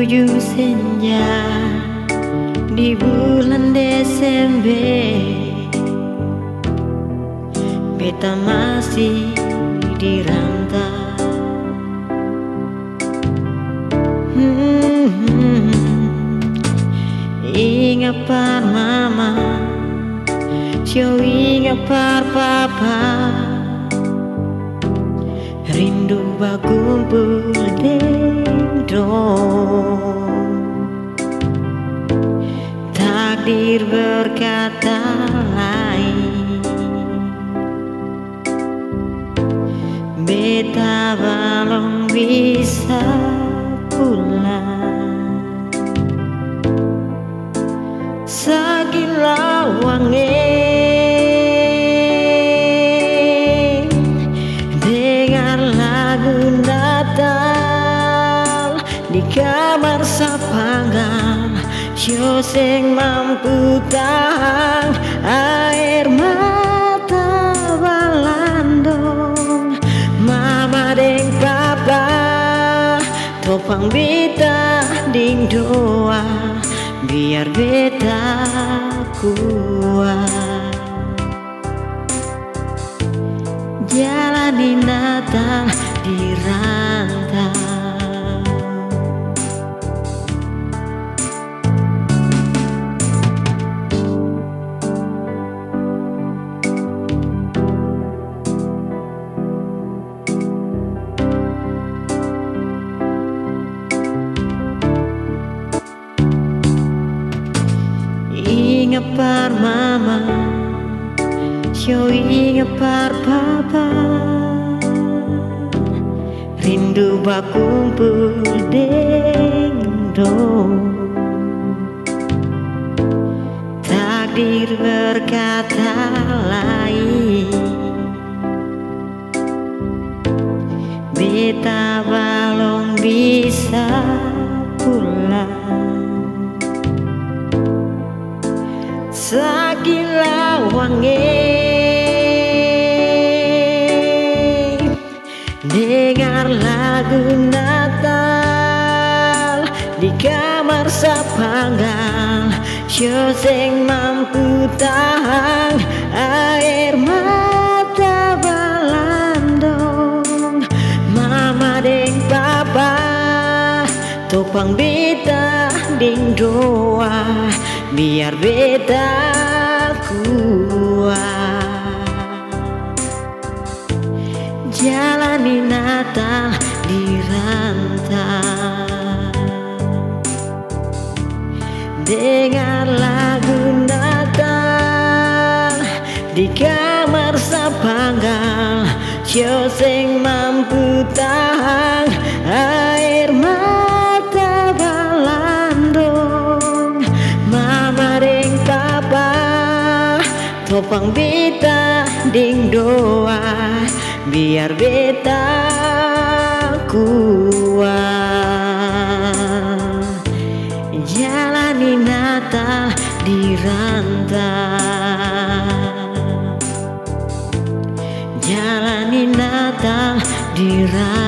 ujung senja di bulan Desember, beta masih di rantau. Ingat par mama, jauh ingat par papa, rindu berkumpul dendong. Takdir berkata lain, beta belum bisa pulang. Segila wangi dengar lagu Natal di kamar sapanggang, yo sing mampu tahan air mata balandong. Mama deng papa topang beta ding doa, biar beta kuat jalani Natal di rantau. Ingat par mama, yo ingat par papa, rindu berkumpul dendong. Takdir berkata lain, beta belum bisa pulang. Segila wangi dengar lagu Natal di kamar sapanggang, yo sing mampu tahan air mata balandong. Mama deng papa topang beta ding doa, biar beta kuat jalani Natal di rantau. Dengar lagu Natal di kamar sapanggang, yo sing mampu tahan air mata balandong. Mama deng papa topang beta ding doa, biar beta kuat jalani Natal di rantau, jalani Natal di rantau.